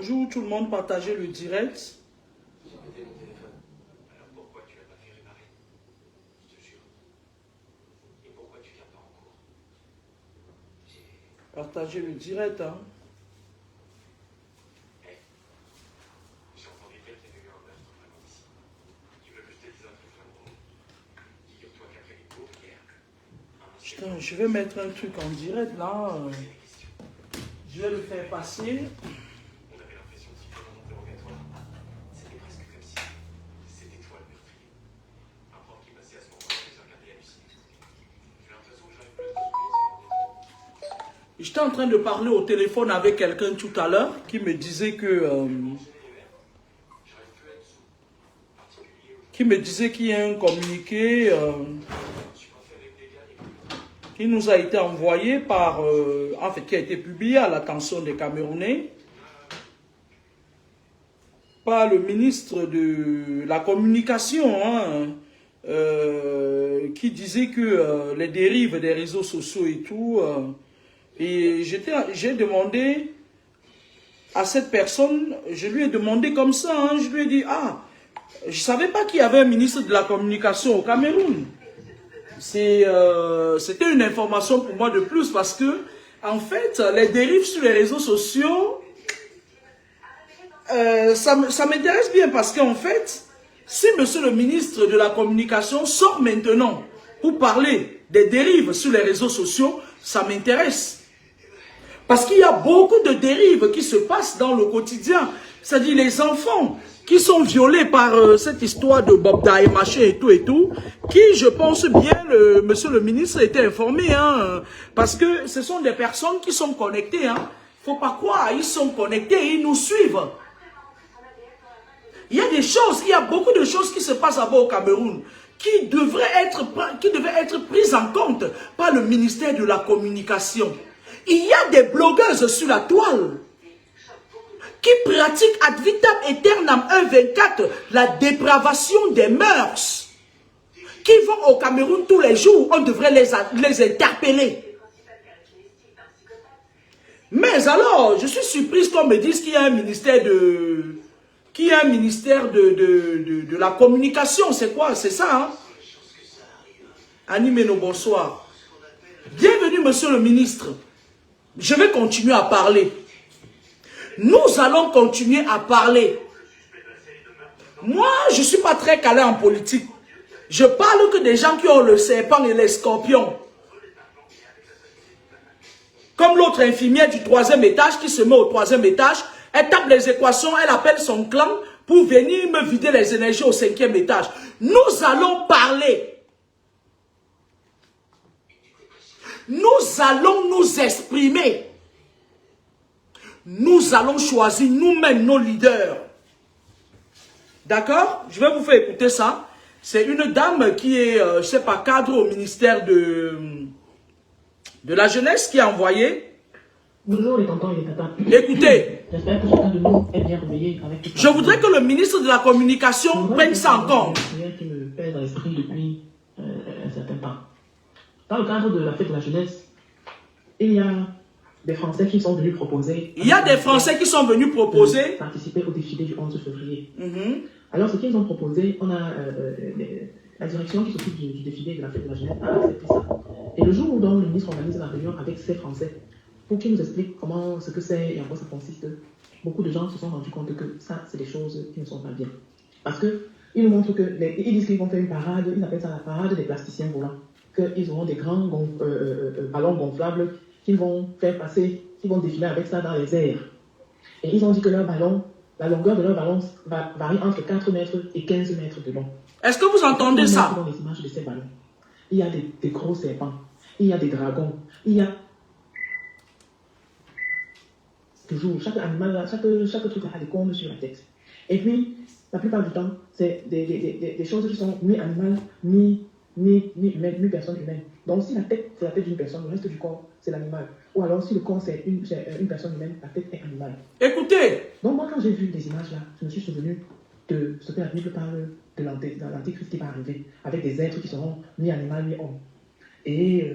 Bonjour tout le monde, partagez le direct. J'ai pété mon téléphone. Alors pourquoi tu l'as pas fait réparer? Je te jure. Et pourquoi tu viens pas en cours? Partagez le direct, hein. J'ai entendu dire qu'il y avait eu un meurtre vraiment ici. Tu veux que je te dise un truc vraiment drôle? Figure-toi qu'après les cours hier, Putain, je vais mettre un truc en direct là. Je vais le faire passer. on avait l'impression de suivre un interrogatoire. C'était presque comme si c'était toi le meurtrier. Un prof qui passait à ce moment-là nous a regardé halluciné. J'ai l'impression que j'arrive plus à te souvenir. J'étais en train de parler au téléphone avec quelqu'un tout à l'heure qui me disait qu'il y a un communiqué qui nous a été envoyé par, en fait, qui a été publié à l'attention des Camerounais par le ministre de la Communication, hein, qui disait que les dérives des réseaux sociaux et tout, et j'ai demandé à cette personne, je lui ai demandé comme ça, hein, je lui ai dit, ah, je ne savais pas qu'il y avait un ministre de la Communication au Cameroun. C'était une information pour moi de plus parce que, en fait, les dérives sur les réseaux sociaux, ça m'intéresse bien parce qu'en fait, si monsieur le ministre de la Communication sort maintenant pour parler des dérives sur les réseaux sociaux, ça m'intéresse. Parce qu'il y a beaucoup de dérives qui se passent dans le quotidien. C'est-à-dire les enfants qui sont violés par cette histoire de Bob Daï, machin et tout, qui, je pense bien, monsieur le ministre était informé, hein, parce que ce sont des personnes qui sont connectées, hein. Faut pas croire, ils sont connectés et ils nous suivent. Il y a des choses, il y a beaucoup de choses qui se passent là-bas au Cameroun qui devaient être prises en compte par le ministère de la Communication. Il y a des blogueuses sur la toile qui pratiquent ad vitam aeternam 1-24 la dépravation des mœurs, qui vont au Cameroun tous les jours, on devrait les interpeller. Mais alors, je suis surprise qu'on me dise qu'il y a un ministère de la communication. C'est quoi? C'est ça, hein? Animez nos bonsoirs. Bienvenue, monsieur le ministre. Je vais continuer à parler. Nous allons continuer à parler. Moi, je ne suis pas très calé en politique. Je parle que des gens qui ont le serpent et les scorpions. Comme l'autre infirmière du 3e étage qui se met au 3e étage, elle tape les équations, elle appelle son clan pour venir me vider les énergies au 5e étage. Nous allons parler. Nous allons nous exprimer. Nous allons choisir nous-mêmes nos leaders. D'accord? Je vais vous faire écouter ça. C'est une dame qui est, je ne sais pas, cadre au ministère de la jeunesse qui a envoyé. Bonjour les tontons et les tatas. Écoutez. J'espère que chacun de nous est bien réveillé avec tout. Je voudrais que le ministre de la Communication prenne ça en compte. Qui me pèse dans l'esprit depuis un certain temps. Dans le cadre de la fête de la jeunesse, il y a des Français qui sont venus proposer. Il y a des Français qui sont venus proposer. Participer au défilé du 11 février. Alors, ce qu'ils ont proposé, on a la direction qui s'occupe du défilé de la fête de la jeunesse a accepté ça. Et le jour où donc, le ministre organise la réunion avec ces Français, pour qu'ils nous expliquent ce que c'est et en quoi ça consiste, beaucoup de gens se sont rendus compte que ça, c'est des choses qui ne sont pas bien. Parce qu'ils nous montrent que, ils disent qu'ils vont faire une parade, ils appellent ça la parade des plasticiens volants, qu'ils auront des grands ballons gonflables qu'ils vont faire passer, qu'ils vont défiler avec ça dans les airs. Et ils ont dit que leur ballon, la longueur de leur ballon varie entre 4 mètres et 15 mètres de long. Est-ce que vous entendez ça? Dans les images de ces ballons, il y a des gros serpents, il y a des dragons, il y a toujours, chaque animal, chaque truc a des cornes sur la tête. Et puis, la plupart du temps, c'est des choses qui sont mi-animales, mi-personne humaine. Donc, si la tête, c'est la tête d'une personne, le reste du corps, c'est l'animal. Ou alors, si le corps, c'est une personne humaine, la tête est animale. Écoutez. Donc, moi, quand j'ai vu des images là, je me suis souvenu de ce que la Bible parle de l'antéchrist qui va arriver, avec des êtres qui seront mi-animal, mi-homme. Et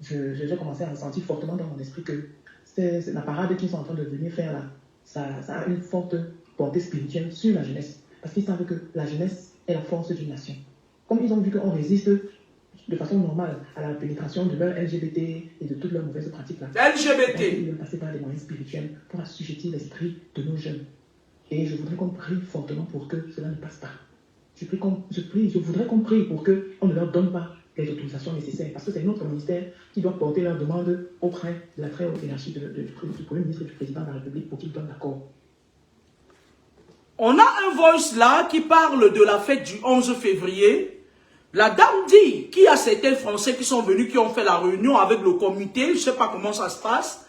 j'ai commencé à ressentir fortement dans mon esprit que c'est la parade qu'ils sont en train de venir faire là. ça a une forte portée spirituelle sur la jeunesse. Parce qu'ils savent que la jeunesse est la force d'une nation. Comme ils ont vu qu'on résiste de façon normale à la pénétration de leur LGBT et de toutes leurs mauvaises pratiques-là. LGBT. Ils veulent passer par des moyens spirituels pour assujettir l'esprit de nos jeunes. Et je voudrais qu'on prie fortement pour que cela ne passe pas. Je voudrais qu'on prie pour qu'on ne leur donne pas les autorisations nécessaires. Parce que c'est notre ministère qui doit porter leur demande auprès de la très haute hiérarchie du Premier ministre et du Président de la République pour qu'ils donnent l'accord. On a un voice là qui parle de la fête du 11 février. La dame dit qu'il y a certains Français qui sont venus, qui ont fait la réunion avec le comité, je ne sais pas comment ça se passe,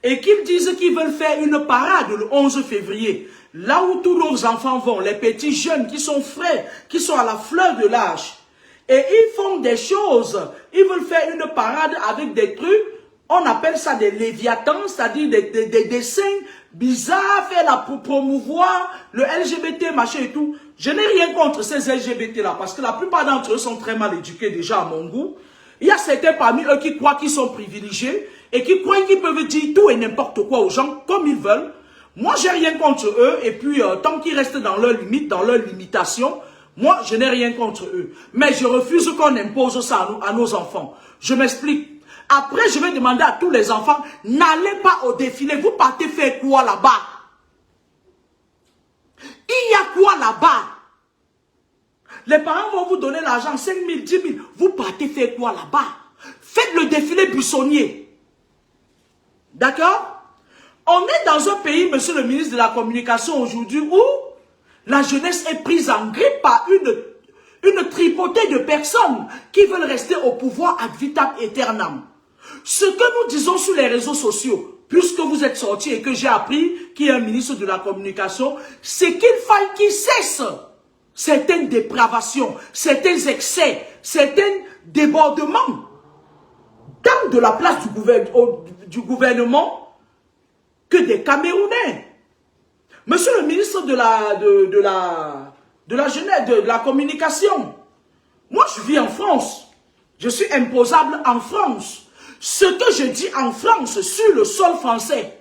et qu'ils disent qu'ils veulent faire une parade le 11 février. Là où tous nos enfants vont, les petits jeunes qui sont frais, qui sont à la fleur de l'âge. Et ils font des choses. Ils veulent faire une parade avec des trucs, on appelle ça des léviathans, c'est-à-dire des dessins bizarres, faire là pour promouvoir le LGBT, machin et tout. Je n'ai rien contre ces LGBT-là, parce que la plupart d'entre eux sont très mal éduqués déjà à mon goût. Il y a certains parmi eux qui croient qu'ils sont privilégiés et qui croient qu'ils peuvent dire tout et n'importe quoi aux gens comme ils veulent. Moi, j'ai rien contre eux, et puis tant qu'ils restent dans leurs limites, dans leurs limitations, moi, je n'ai rien contre eux. Mais je refuse qu'on impose ça à nos enfants. Je m'explique. Après, je vais demander à tous les enfants, n'allez pas au défilé. Vous partez faire quoi là-bas? Il y a quoi là-bas? Les parents vont vous donner l'argent, 5 000, 10 000. Vous partez faire quoi là-bas? Faites le défilé buissonnier. D'accord? On est dans un pays, monsieur le ministre de la Communication, aujourd'hui, où la jeunesse est prise en grippe par une tripotée de personnes qui veulent rester au pouvoir ad vitam aeternam. Ce que nous disons sur les réseaux sociaux, puisque vous êtes sortis et que j'ai appris qu'il y a un ministre de la Communication, c'est qu'il faille qu'il cesse certaines dépravations, certains excès, certains débordements tant de la place du gouvernement que des Camerounais. Monsieur le ministre de la jeunesse, de la communication, moi je vis en France, je suis imposable en France. Ce que je dis en France sur le sol français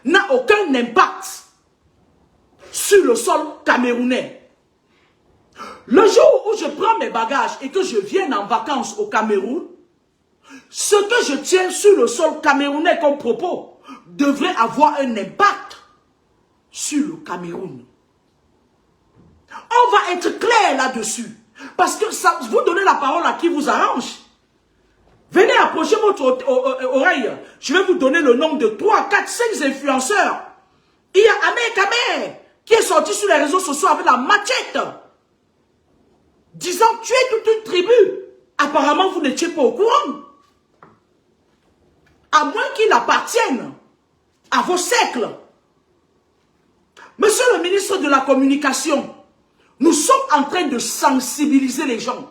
n'a aucun impact sur le sol camerounais. Le jour où je prends mes bagages et que je viens en vacances au Cameroun, ce que je tiens sur le sol camerounais comme propos devrait avoir un impact sur le Cameroun. On va être clair là-dessus. Parce que ça, vous donnez la parole à qui vous arrange. Venez approcher votre oreille. Je vais vous donner le nom de 3, 4, 5 influenceurs. Il y a Ahmed Kamer qui est sorti sur les réseaux sociaux avec la machette, disant tuer toute une tribu. Apparemment, vous n'étiez pas au courant. À moins qu'il appartienne à vos siècles. Monsieur le ministre de la Communication, nous sommes en train de sensibiliser les gens.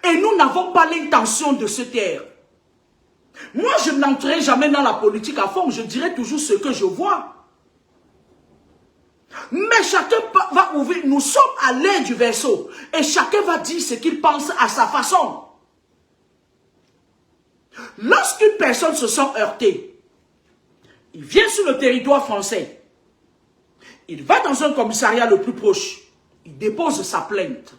Et nous n'avons pas l'intention de se taire. Moi, je n'entrerai jamais dans la politique à fond. Je dirai toujours ce que je vois. Mais chacun va ouvrir. Nous sommes à l'aide du vaisseau. Et chacun va dire ce qu'il pense à sa façon. Lorsqu'une personne se sent heurtée, il vient sur le territoire français. Il va dans un commissariat le plus proche. Il dépose sa plainte.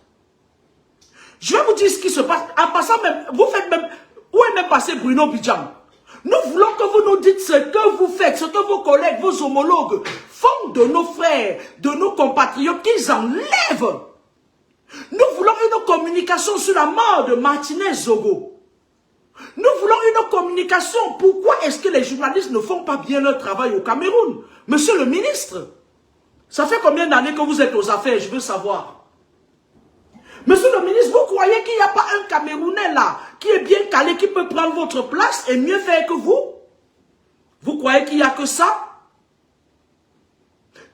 Je vais vous dire ce qui se passe. En passant même, vous faites même... Où est même passé Bruno Bidjan? Nous voulons que vous nous dites ce que vous faites, ce que vos collègues, vos homologues font de nos frères, de nos compatriotes, qu'ils enlèvent. Nous voulons une communication sur la mort de Martinez Zogo. Nous voulons une communication. Pourquoi est-ce que les journalistes ne font pas bien leur travail au Cameroun? Monsieur le ministre, ça fait combien d'années que vous êtes aux affaires? Je veux savoir. Monsieur le ministre, vous croyez qu'il n'y a pas un Camerounais là qui est bien calé, qui peut prendre votre place et mieux faire que vous? Vous croyez qu'il n'y a que ça?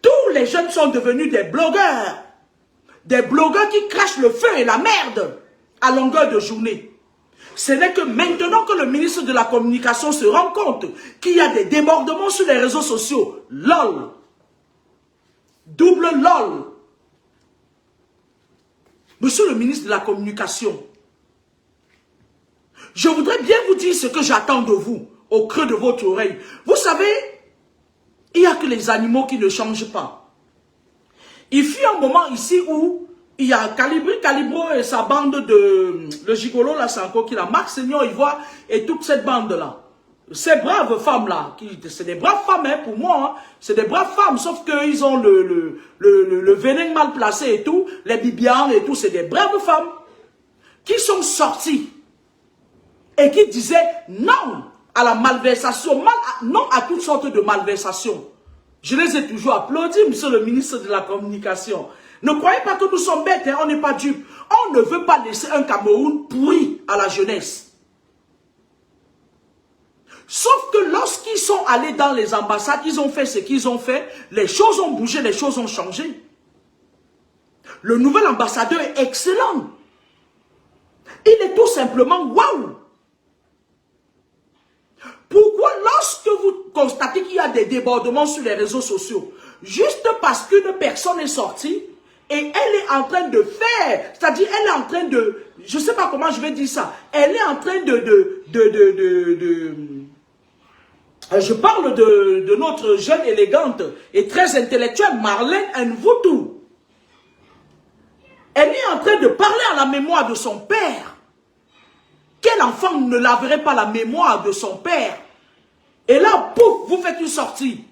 Tous les jeunes sont devenus des blogueurs. Des blogueurs qui crachent le feu et la merde à longueur de journée. Ce n'est que maintenant que le ministre de la Communication se rend compte qu'il y a des débordements sur les réseaux sociaux. LOL. Double LOL. Monsieur le ministre de la Communication, je voudrais bien vous dire ce que j'attends de vous au creux de votre oreille. Vous savez, il n'y a que les animaux qui ne changent pas. Il fut un moment ici où il y a Calibro et sa bande de... Le gigolo, là, c'est encore qui là. Marc Seigneur, Ivoire et toute cette bande-là. Ces braves femmes-là, c'est des braves femmes, hein, pour moi. Hein, c'est des braves femmes, sauf qu'ils ont le venin mal placé et tout. Les bibians et tout, c'est des braves femmes qui sont sorties et qui disaient non à la malversation, non à toutes sortes de malversations. Je les ai toujours applaudis, monsieur le ministre de la Communication. Ne croyez pas que nous sommes bêtes, hein, on n'est pas dupes. On ne veut pas laisser un Cameroun pourri à la jeunesse. Sauf que lorsqu'ils sont allés dans les ambassades, ils ont fait ce qu'ils ont fait, les choses ont bougé, les choses ont changé. Le nouvel ambassadeur est excellent. Il est tout simplement waouh. Pourquoi lorsque vous constatez qu'il y a des débordements sur les réseaux sociaux, juste parce qu'une personne est sortie et elle est en train de faire, c'est-à-dire elle est en train de, je ne sais pas comment je vais dire ça, elle est en train je parle de notre jeune élégante et très intellectuelle Marlène Nvutu. Elle est en train de parler à la mémoire de son père. Quel enfant ne laverait pas la mémoire de son père? Et là, pouf, vous faites une sortie.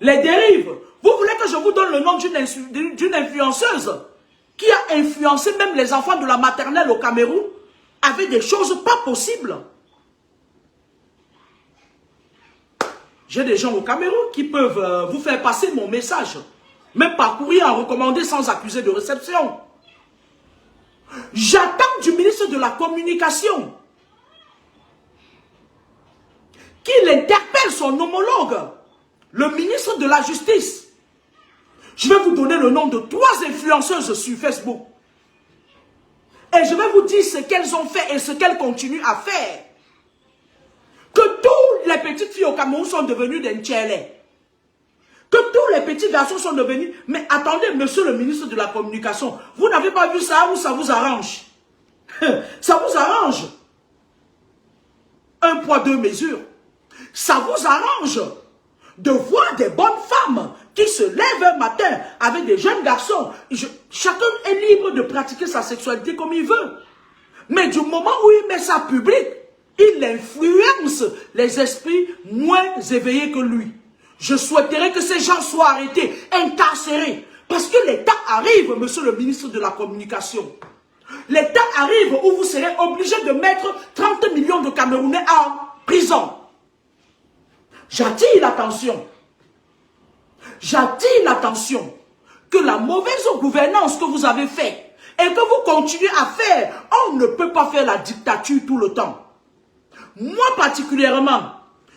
Les dérives. Vous voulez que je vous donne le nom d'une influenceuse qui a influencé même les enfants de la maternelle au Cameroun avec des choses pas possibles. J'ai des gens au Cameroun qui peuvent vous faire passer mon message. Même par courrier en recommandé sans accuser de réception. J'attends du ministre de la Communication qu'il interpelle son homologue, le ministre de la Justice. Je vais vous donner le nom de 3 influenceuses sur Facebook. Et je vais vous dire ce qu'elles ont fait et ce qu'elles continuent à faire. Que toutes les petites filles au Cameroun sont devenues des Ntchélé. Que tous les petits garçons sont devenus... Mais attendez, monsieur le ministre de la Communication, vous n'avez pas vu ça ou ça vous arrange? Ça vous arrange? Un poids, 2 mesures. Ça vous arrange de voir des bonnes femmes qui se lèvent un matin avec des jeunes garçons. Chacun est libre de pratiquer sa sexualité comme il veut. Mais du moment où il met ça public, il influence les esprits moins éveillés que lui. Je souhaiterais que ces gens soient arrêtés, incarcérés. Parce que les temps arrivent, monsieur le ministre de la Communication. Les temps arrivent où vous serez obligé de mettre 30 millions de Camerounais en prison. J'attire l'attention. J'attire l'attention que la mauvaise gouvernance que vous avez faite et que vous continuez à faire, on ne peut pas faire la dictature tout le temps. Moi particulièrement,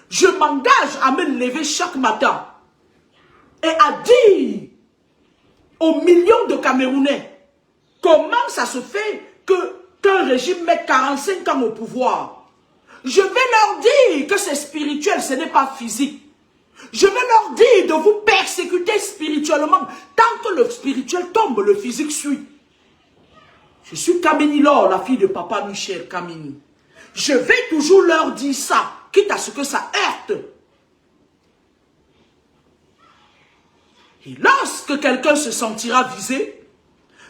je m'engage à me lever chaque matin et à dire aux millions de Camerounais comment ça se fait qu'un régime met 45 ans au pouvoir. Je vais leur dire que c'est spirituel, ce n'est pas physique. Je vais leur dire de vous persécuter spirituellement. Tant que le spirituel tombe, le physique suit. Je suis Kamini Laure, la fille de papa Michel Kamini. Je vais toujours leur dire ça, quitte à ce que ça heurte. Et lorsque quelqu'un se sentira visé,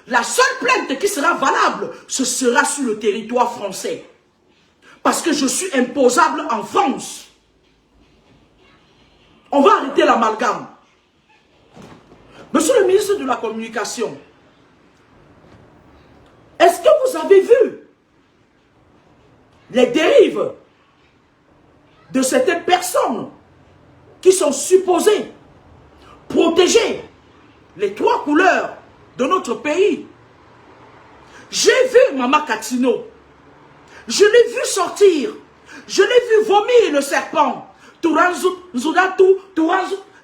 la seule plainte qui sera valable, ce sera sur le territoire français. Parce que je suis imposable en France. On va arrêter l'amalgame. Monsieur le ministre de la Communication, est-ce que vous avez vu les dérives de certaines personnes qui sont supposées protéger les 3 couleurs de notre pays? J'ai vu Maman Katino. Je l'ai vu sortir. Je l'ai vu vomir le serpent.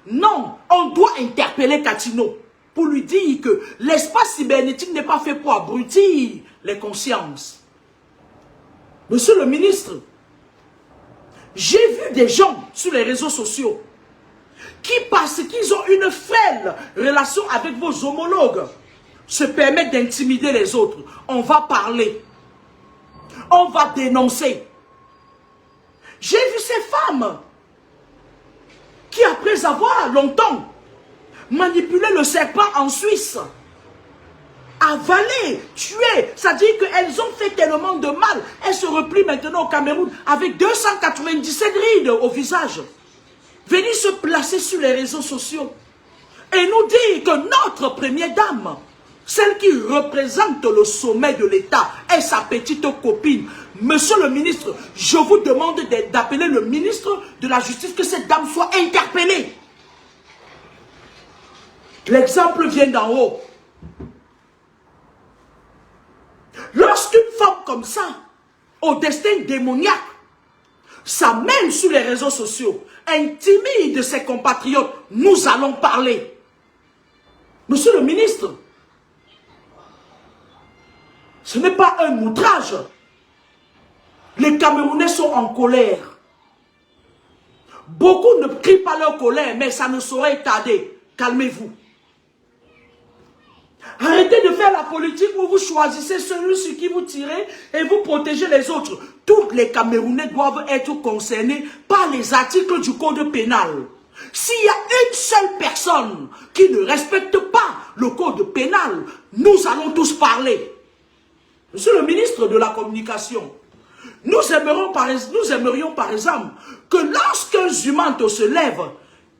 Non, on doit interpeller Katino pour lui dire que l'espace cybernétique n'est pas fait pour abrutir les consciences. Monsieur le ministre, j'ai vu des gens sur les réseaux sociaux qui, parce qu'ils ont une frêle relation avec vos homologues, se permettent d'intimider les autres. On va parler. On va dénoncer. J'ai vu ces femmes qui, après avoir longtemps manipulé le serpent en Suisse, avalé, tué, c'est-à-dire qu'elles ont fait tellement de mal. Elles se replient maintenant au Cameroun avec 297 rides au visage. Venir se placer sur les réseaux sociaux et nous dire que notre première dame, celle qui représente le sommet de l'État, est sa petite copine. Monsieur le ministre, je vous demande d'appeler le ministre de la Justice, que cette dame soit interpellée. L'exemple vient d'en haut. Lorsqu'une femme comme ça, au destin démoniaque, s'amène sur les réseaux sociaux, intimide ses compatriotes, nous allons parler. Monsieur le ministre, ce n'est pas un outrage. Les Camerounais sont en colère. Beaucoup ne crient pas leur colère, mais ça ne saurait tarder. Calmez-vous. Arrêtez de faire la politique où vous choisissez celui sur qui vous tirez et vous protégez les autres. Tous les Camerounais doivent être concernés par les articles du code pénal. S'il y a une seule personne qui ne respecte pas le code pénal, nous allons tous parler. Monsieur le ministre de la Communication, nous aimerions par exemple que lorsqu'un Zumanto se lève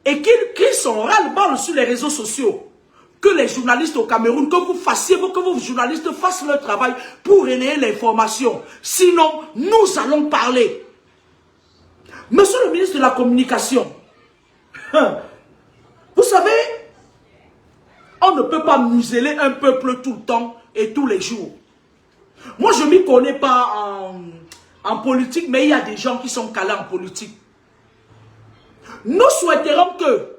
et qu'il crie son ras-le-bol sur les réseaux sociaux, que les journalistes au Cameroun, que vos journalistes fassent leur travail pour relayer l'information. Sinon, nous allons parler. Monsieur le ministre de la Communication, vous savez, on ne peut pas museler un peuple tout le temps et tous les jours. Moi, je ne m'y connais pas en politique, mais il y a des gens qui sont calés en politique. Nous souhaiterons que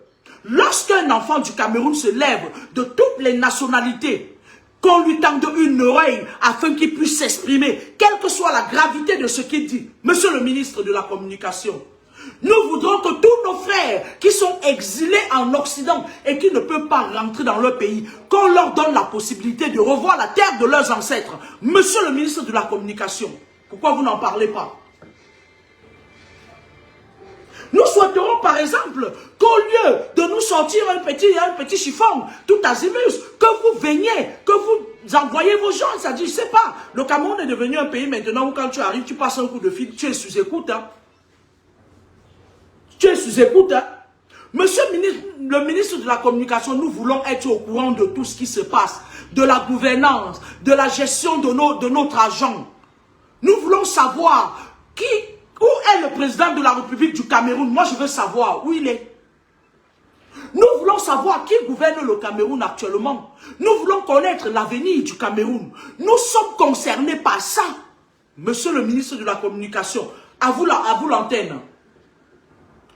lorsqu'un enfant du Cameroun se lève de toutes les nationalités, qu'on lui tende une oreille afin qu'il puisse s'exprimer, quelle que soit la gravité de ce qu'il dit. Monsieur le ministre de la Communication, nous voudrons que tous nos frères qui sont exilés en Occident et qui ne peuvent pas rentrer dans leur pays, qu'on leur donne la possibilité de revoir la terre de leurs ancêtres. Monsieur le ministre de la Communication, pourquoi vous n'en parlez pas? Nous souhaiterons par exemple qu'au lieu de nous sortir un petit chiffon tout azimut, que vous veniez, que vous envoyez vos gens, c'est-à-dire, je ne sais pas, le Cameroun est devenu un pays maintenant où quand tu arrives, tu passes un coup de fil, tu es sous écoute. Hein. Tu es sous écoute. Hein. Monsieur le ministre de la Communication, nous voulons être au courant de tout ce qui se passe, de la gouvernance, de la gestion de notre argent. Nous voulons savoir où est le président de la République du Cameroun. Moi, je veux savoir où il est. Nous voulons savoir qui gouverne le Cameroun actuellement. Nous voulons connaître l'avenir du Cameroun. Nous sommes concernés par ça. Monsieur le ministre de la Communication, à vous l'antenne.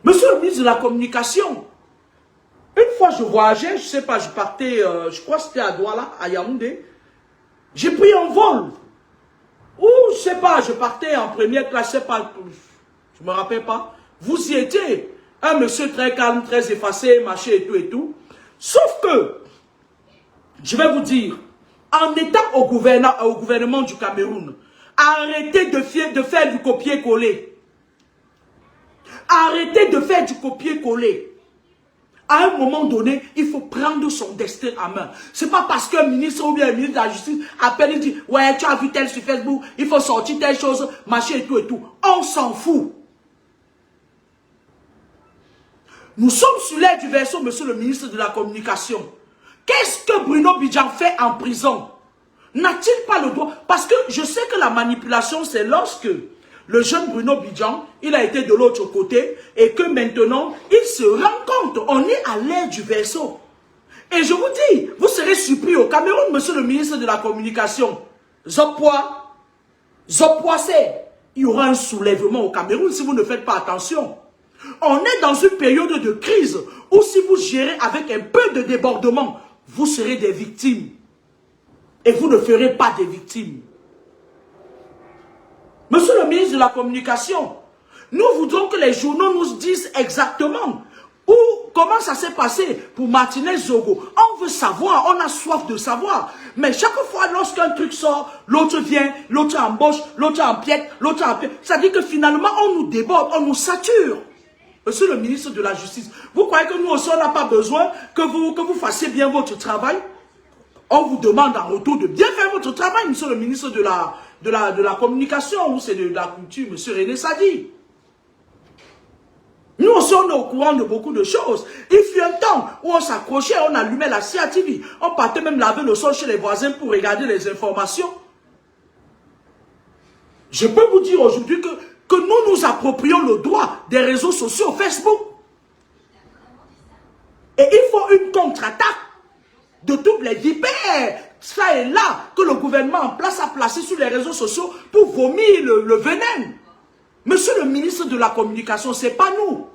Monsieur le ministre de la Communication, une fois je voyageais, je ne sais pas, je partais, je crois que c'était à Douala, à Yaoundé. J'ai pris un vol. Ou, je ne sais pas, je partais en première classe, je ne sais pas, je ne me rappelle pas. Vous y étiez. Un monsieur très calme, très effacé, machin et tout. Sauf que, je vais vous dire, en étant au gouvernement du Cameroun, arrêtez de faire du copier-coller. Arrêtez de faire du copier-coller. À un moment donné, il faut prendre son destin en main. Ce n'est pas parce qu'un ministre ou bien un ministre de la Justice appelle et dit « Ouais, tu as vu tel sur Facebook, il faut sortir telle chose, machin et tout. » On s'en fout. Nous sommes sur l'air du vaisseau, monsieur le ministre de la Communication. Qu'est-ce que Bruno Bidjan fait en prison? N'a-t-il pas le droit? Parce que je sais que la manipulation, c'est lorsque le jeune Bruno Bidjan, il a été de l'autre côté et que maintenant, il se rend compte, on est à l'air du vaisseau. Et je vous dis, vous serez surpris au Cameroun, monsieur le ministre de la Communication. Zoppoa, c'est, il y aura un soulèvement au Cameroun si vous ne faites pas attention. On est dans une période de crise où si vous gérez avec un peu de débordement, vous serez des victimes. Et vous ne ferez pas des victimes. Monsieur le ministre de la Communication, nous voudrons que les journaux nous disent exactement comment ça s'est passé pour Martinez Zogo. On veut savoir, on a soif de savoir. Mais chaque fois, lorsqu'un truc sort, l'autre vient, l'autre embauche, l'autre empiète, l'autre empiète. Ça dit que finalement, on nous déborde, on nous sature. Monsieur le ministre de la Justice, vous croyez que nous aussi, on n'a pas besoin que vous fassiez bien votre travail? On vous demande en retour de bien faire votre travail, monsieur le ministre de la Communication, ou c'est de la Culture, monsieur René Sadi. Nous aussi, on est au courant de beaucoup de choses. Il fut un temps où on s'accrochait, on allumait la CATV. On partait même laver le sol chez les voisins pour regarder les informations. Je peux vous dire aujourd'hui que nous approprions le droit des réseaux sociaux, Facebook. Et il faut une contre-attaque de toutes les vipères, ça et là, que le gouvernement en place a placé sur les réseaux sociaux pour vomir le venin. Monsieur le ministre de la Communication, c'est pas nous.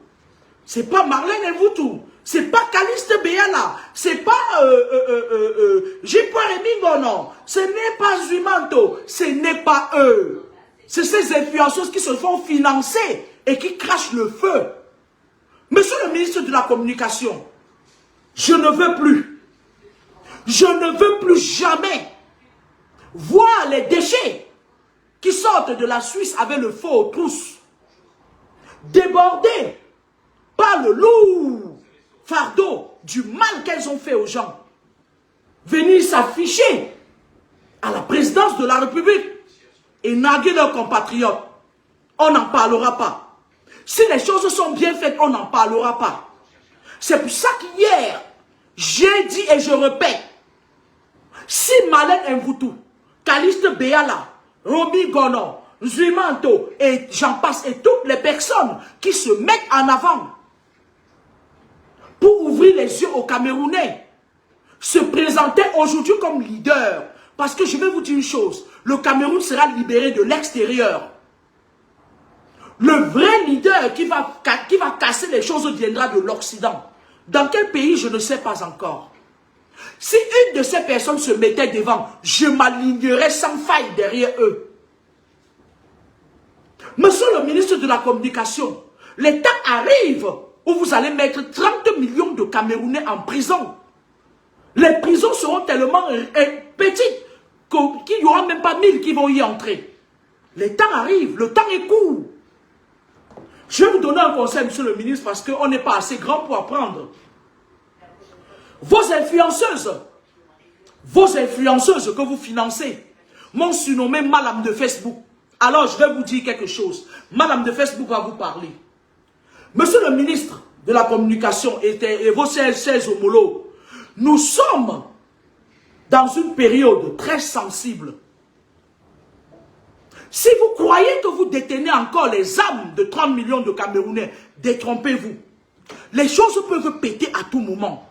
C'est pas Marlène Mvoutou. C'est pas Caliste Béala. C'est pas J.Rémy, non. Ce n'est pas Zuimanto. Ce n'est pas eux. C'est ces influenceuses qui se font financer et qui crachent le feu. Monsieur le ministre de la Communication, je ne veux plus jamais voir les déchets qui sortent de la Suisse avec le feu aux trousses, débordés par le lourd fardeau du mal qu'elles ont fait aux gens, venir s'afficher à la présidence de la République et narguer leurs compatriotes. On n'en parlera pas. Si les choses sont bien faites, on n'en parlera pas. C'est pour ça qu'hier, j'ai dit et je répète, si Marlène Mvoutou, Caliste Béala, Romy Gono, Zuimanto et j'en passe et toutes les personnes qui se mettent en avant pour ouvrir les yeux aux Camerounais, se présenter aujourd'hui comme leader, parce que je vais vous dire une chose, le Cameroun sera libéré de l'extérieur. Le vrai leader qui va casser les choses viendra de l'Occident. Dans quel pays, je ne sais pas encore. Si une de ces personnes se mettait devant, je m'alignerais sans faille derrière eux. Monsieur le ministre de la Communication, l'État arrive où vous allez mettre 30 millions de Camerounais en prison. Les prisons seront tellement petites qu'il n'y aura même pas 1000 qui vont y entrer. Le temps arrive, le temps est court. Je vais vous donner un conseil, monsieur le ministre, parce qu'on n'est pas assez grand pour apprendre. Vos influenceuses que vous financez, m'ont surnommé Madame de Facebook. Alors, je vais vous dire quelque chose. Madame de Facebook va vous parler. Monsieur le ministre de la Communication et vos chers homologues, nous sommes dans une période très sensible. Si vous croyez que vous détenez encore les âmes de 30 millions de Camerounais, détrompez-vous. Les choses peuvent péter à tout moment.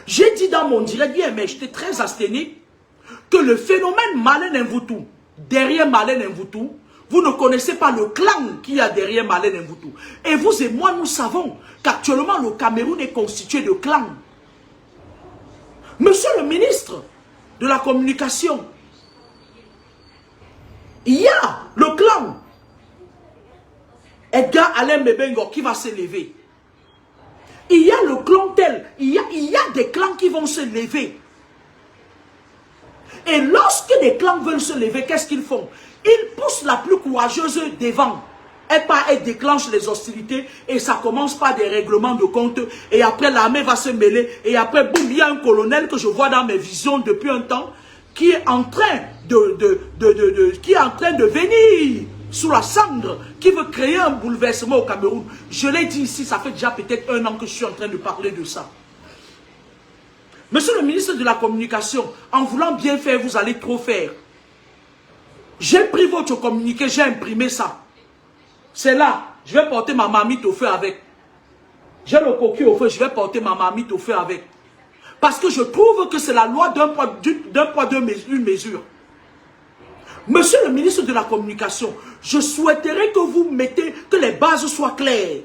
J'ai dit dans mon direct, bien, mais j'étais très asthénique, que le phénomène Marlène Mvoutou, derrière Marlène Mvoutou, vous ne connaissez pas le clan qu'il y a derrière Marlène Mvoutou. Et vous et moi, nous savons qu'actuellement, le Cameroun est constitué de clans. Monsieur le ministre de la Communication, il y a le clan Edgar Alain Bebengo qui va se lever. Il y a le clan tel, il y a des clans qui vont se lever. Et lorsque des clans veulent se lever, qu'est-ce qu'ils font? Ils poussent la plus courageuse devant. Elle déclenche les hostilités et ça commence par des règlements de compte. Et après, l'armée va se mêler. Et après, boum, il y a un colonel que je vois dans mes visions depuis un temps qui est en train de venir sous la cendre, qui veut créer un bouleversement au Cameroun. Je l'ai dit ici, ça fait déjà peut-être 1 an que je suis en train de parler de ça. Monsieur le ministre de la Communication, en voulant bien faire, vous allez trop faire. J'ai pris votre communiqué, j'ai imprimé ça. C'est là, je vais porter ma marmite au feu avec. J'ai le coquille au feu, je vais porter ma marmite au feu avec. Parce que je trouve que c'est la loi d'un poids, une mesure. Monsieur le ministre de la Communication, je souhaiterais que vous mettez, que les bases soient claires.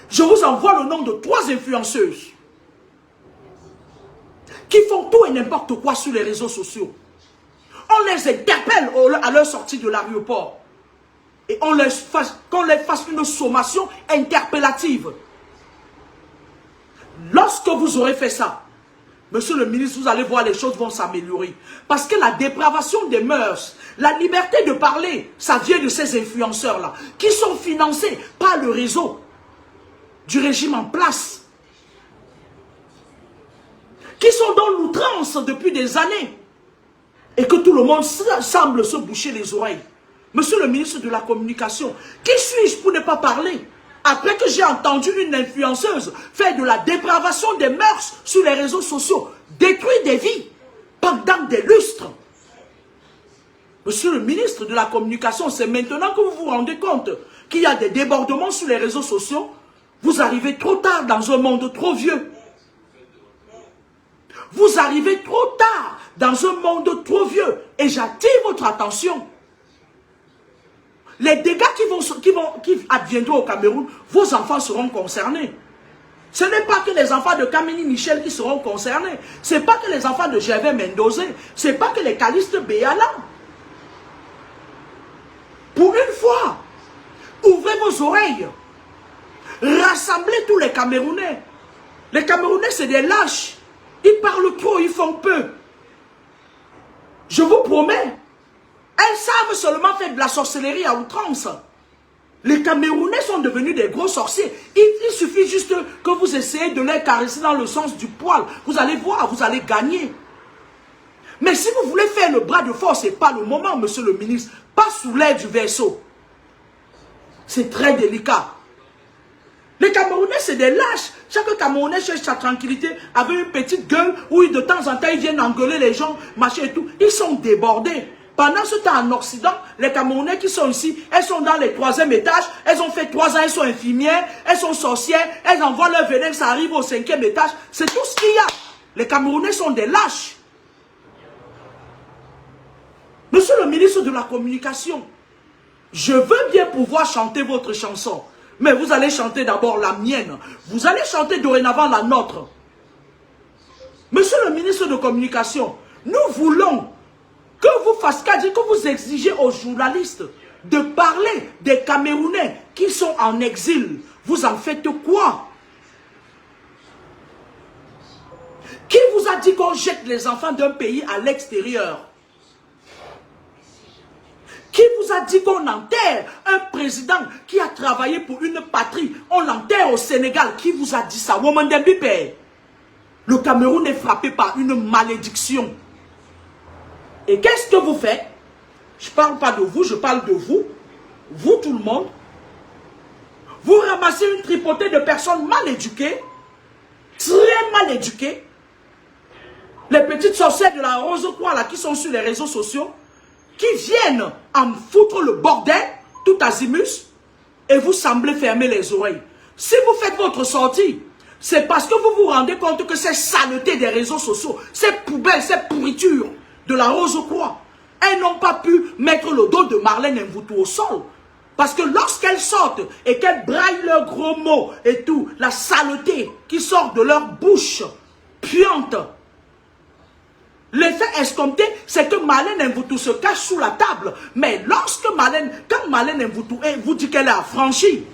Je vous envoie le nom de 3 influenceuses qui font tout et n'importe quoi sur les réseaux sociaux. On les interpelle à leur sortie de l'aéroport. Et qu'on les fasse une sommation interpellative. Lorsque vous aurez fait ça, Monsieur le ministre, vous allez voir, les choses vont s'améliorer. Parce que la dépravation des mœurs, la liberté de parler, ça vient de ces influenceurs-là, qui sont financés par le réseau du régime en place, qui sont dans l'outrance depuis des années, et que tout le monde semble se boucher les oreilles. Monsieur le ministre de la Communication, qui suis-je pour ne pas parler? Après que j'ai entendu une influenceuse faire de la dépravation des mœurs sur les réseaux sociaux, détruire des vies pendant des lustres. Monsieur le ministre de la Communication, c'est maintenant que vous vous rendez compte qu'il y a des débordements sur les réseaux sociaux. Vous arrivez trop tard dans un monde trop vieux. Vous arrivez trop tard dans un monde trop vieux. Et j'attire votre attention. Les dégâts qui adviendront au Cameroun, vos enfants seront concernés. Ce n'est pas que les enfants de Kamini Michel qui seront concernés. Ce n'est pas que les enfants de Gervais Mendoza. Ce n'est pas que les Caliste Béala. Pour une fois, ouvrez vos oreilles. Rassemblez tous les Camerounais. Les Camerounais, c'est des lâches. Ils parlent trop, ils font peu. Je vous promets. Elles savent seulement faire de la sorcellerie à outrance. Les Camerounais sont devenus des gros sorciers. Il suffit juste que vous essayez de les caresser dans le sens du poil. Vous allez voir, vous allez gagner. Mais si vous voulez faire le bras de force, ce n'est pas le moment, monsieur le ministre. Pas sous l'air du vaisseau. C'est très délicat. Les Camerounais, c'est des lâches. Chaque Camerounais cherche sa tranquillité avec une petite gueule où de temps en temps, ils viennent engueuler les gens, machin et tout. Ils sont débordés. Pendant ce temps, en Occident, les Camerounais qui sont ici, elles sont dans les 3e étages, elles ont fait 3 ans, elles sont infirmières, elles sont sorcières, elles envoient leur venin, ça arrive au 5e étage. C'est tout ce qu'il y a. Les Camerounais sont des lâches. Monsieur le ministre de la Communication, je veux bien pouvoir chanter votre chanson, mais vous allez chanter d'abord la mienne. Vous allez chanter dorénavant la nôtre. Monsieur le ministre de la Communication, nous voulons que vous fassiez, que vous exigez aux journalistes de parler des Camerounais qui sont en exil. Vous en faites quoi? Qui vous a dit qu'on jette les enfants d'un pays à l'extérieur? Qui vous a dit qu'on enterre un président qui a travaillé pour une patrie? On l'enterre au Sénégal. Qui vous a dit ça? Le Cameroun est frappé par une malédiction. Et qu'est-ce que vous faites? Je ne parle pas de vous, je parle de vous. Vous, tout le monde. Vous ramassez une tripotée de personnes mal éduquées, très mal éduquées. Les petites sorcières de la Rose-Croix là qui sont sur les réseaux sociaux, qui viennent en foutre le bordel, tout azimus, et vous semblez fermer les oreilles. Si vous faites votre sortie, c'est parce que vous vous rendez compte que ces saletés des réseaux sociaux, ces poubelles, ces pourritures de la Rose-Croix, elles n'ont pas pu mettre le dos de Marlène Mvoutou au sol. Parce que lorsqu'elles sortent et qu'elles braillent leurs gros mots et tout, la saleté qui sort de leur bouche, puante, l'effet escompté, c'est que Marlène Mvoutou se cache sous la table. Mais quand Marlène Mvoutou vous dit qu'elle est affranchie,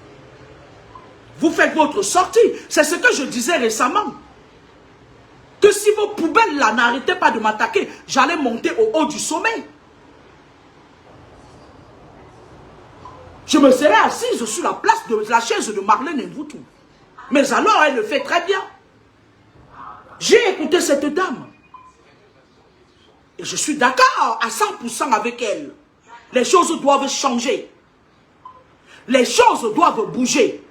vous faites votre sortie. C'est ce que je disais récemment. Que si vos poubelles là n'arrêtaient pas de m'attaquer, j'allais monter au haut du sommet. Je me serais assise sur la place de la chaise de Marlène Mvoutou. Mais alors elle le fait très bien. J'ai écouté cette dame. Et je suis d'accord à 100% avec elle. Les choses doivent changer. Les choses doivent bouger.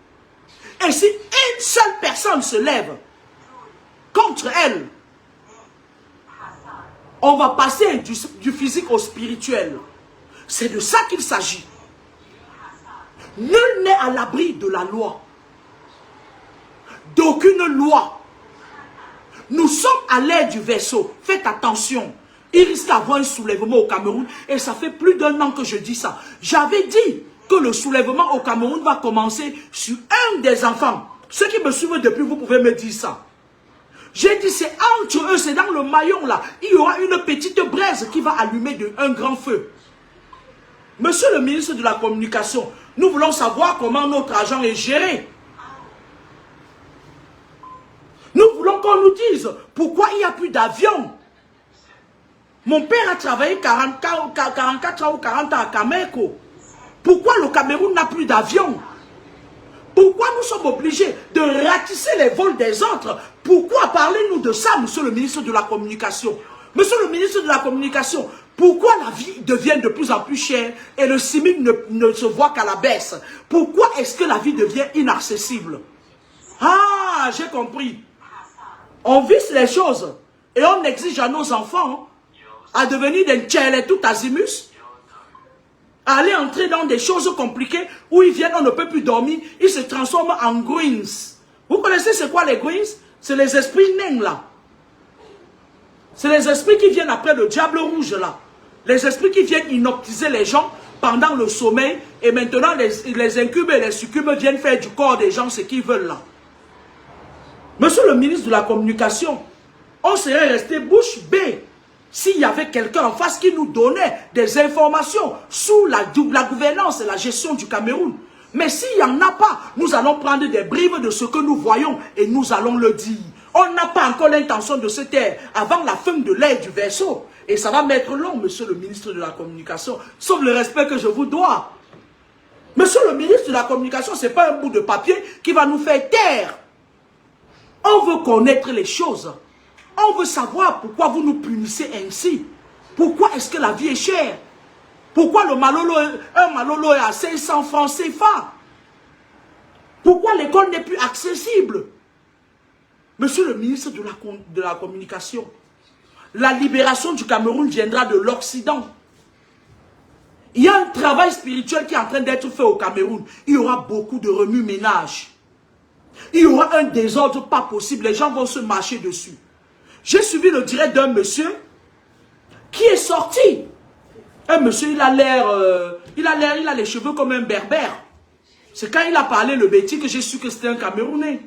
Et si une seule personne se lève contre elle, on va passer du physique au spirituel. C'est de ça qu'il s'agit. Nul n'est à l'abri de la loi. D'aucune loi. Nous sommes à l'ère du vaisseau. Faites attention. Il risque d'avoir un soulèvement au Cameroun. Et ça fait plus d'1 an que je dis ça. J'avais dit que le soulèvement au Cameroun va commencer sur un des enfants. Ceux qui me suivent depuis, vous pouvez me dire ça. J'ai dit, c'est entre eux, c'est dans le maillon là. Il y aura une petite braise qui va allumer un grand feu. Monsieur le ministre de la Communication, nous voulons savoir comment notre argent est géré. Nous voulons qu'on nous dise pourquoi il n'y a plus d'avion. Mon père a travaillé 44 ans ou 40 ans à Cameco. Pourquoi le Cameroun n'a plus d'avion? Pourquoi nous sommes obligés de ratisser les vols des autres? Pourquoi parlez-nous de ça, monsieur le ministre de la Communication? Monsieur le ministre de la Communication, pourquoi la vie devient de plus en plus chère et le SMIC ne se voit qu'à la baisse? Pourquoi est-ce que la vie devient inaccessible? Ah, j'ai compris. On vise les choses et on exige à nos enfants à devenir des tchèles tout azimus, à aller entrer dans des choses compliquées où ils viennent, on ne peut plus dormir, ils se transforment en greens. Vous connaissez c'est quoi les greens? C'est les esprits nains là. C'est les esprits qui viennent après le diable rouge là. Les esprits qui viennent inoptiser les gens pendant le sommeil et maintenant les incubes et les succubes viennent faire du corps des gens ce qu'ils veulent là. Monsieur le ministre de la Communication, on serait resté bouche bée s'il y avait quelqu'un en face qui nous donnait des informations sous la gouvernance et la gestion du Cameroun. Mais s'il n'y en a pas, nous allons prendre des bribes de ce que nous voyons et nous allons le dire. On n'a pas encore l'intention de se taire avant la fin de l'ère du vaisseau. Et ça va mettre long, monsieur le ministre de la Communication, sauf le respect que je vous dois. Monsieur le ministre de la Communication, ce n'est pas un bout de papier qui va nous faire taire. On veut connaître les choses. On veut savoir pourquoi vous nous punissez ainsi. Pourquoi est-ce que la vie est chère? Pourquoi un malolo est à 500 francs CFA? Pourquoi l'école n'est plus accessible? Monsieur le ministre de la Communication, la libération du Cameroun viendra de l'Occident. Il y a un travail spirituel qui est en train d'être fait au Cameroun. Il y aura beaucoup de remue-ménage. Il y aura un désordre pas possible. Les gens vont se marcher dessus. J'ai suivi le direct d'un monsieur qui est sorti. Un monsieur, il a les cheveux comme un berbère. C'est quand il a parlé le bêtis que j'ai su que c'était un Camerounais.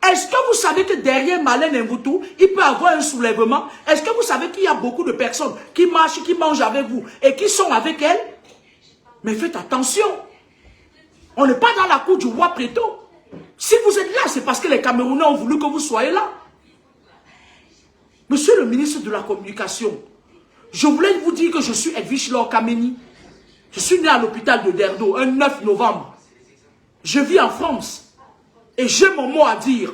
Est-ce que vous savez que derrière Marlène Mvoutou, il peut avoir un soulèvement? Est-ce que vous savez qu'il y a beaucoup de personnes qui marchent, qui mangent avec vous et qui sont avec elle? Mais faites attention. On n'est pas dans la cour du roi Préto. Si vous êtes là, c'est parce que les Camerounais ont voulu que vous soyez là. Monsieur le ministre de la Communication, je voulais vous dire que je suis Edwige Laure Kameni. Je suis né à l'hôpital de Derdo, un 9 novembre. Je vis en France. Et j'ai mon mot à dire.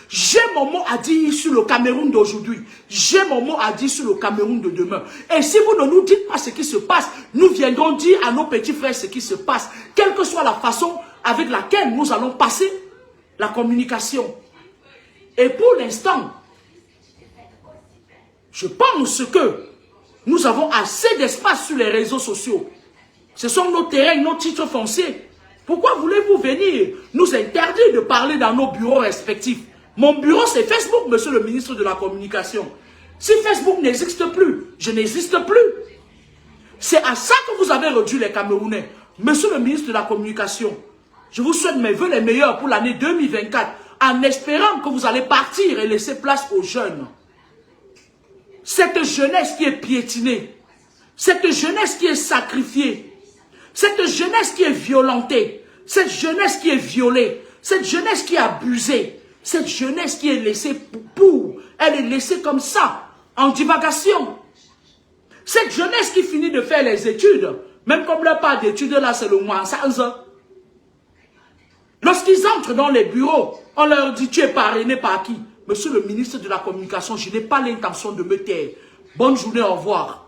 J'ai mon mot à dire sur le Cameroun d'aujourd'hui. J'ai mon mot à dire sur le Cameroun de demain. Et si vous ne nous dites pas ce qui se passe, nous viendrons dire à nos petits frères ce qui se passe. Quelle que soit la façon avec laquelle nous allons passer la communication. Et pour l'instant, je pense que nous avons assez d'espace sur les réseaux sociaux. Ce sont nos terrains, nos titres fonciers. Pourquoi voulez-vous venir nous interdire de parler dans nos bureaux respectifs? Mon bureau, c'est Facebook, monsieur le ministre de la Communication. Si Facebook n'existe plus, je n'existe plus. C'est à ça que vous avez réduit les Camerounais. Monsieur le ministre de la Communication, je vous souhaite mes vœux les meilleurs pour l'année 2024, en espérant que vous allez partir et laisser place aux jeunes. Cette jeunesse qui est piétinée, cette jeunesse qui est sacrifiée, cette jeunesse qui est violentée, cette jeunesse qui est violée, cette jeunesse qui est abusée, cette jeunesse qui est laissée elle est laissée comme ça, en divagation. Cette jeunesse qui finit de faire les études, même comme leur part d'études là, c'est le moins sans. Lorsqu'ils entrent dans les bureaux, on leur dit tu es parrainé par qui? Monsieur le ministre de la Communication, je n'ai pas l'intention de me taire. Bonne journée, au revoir.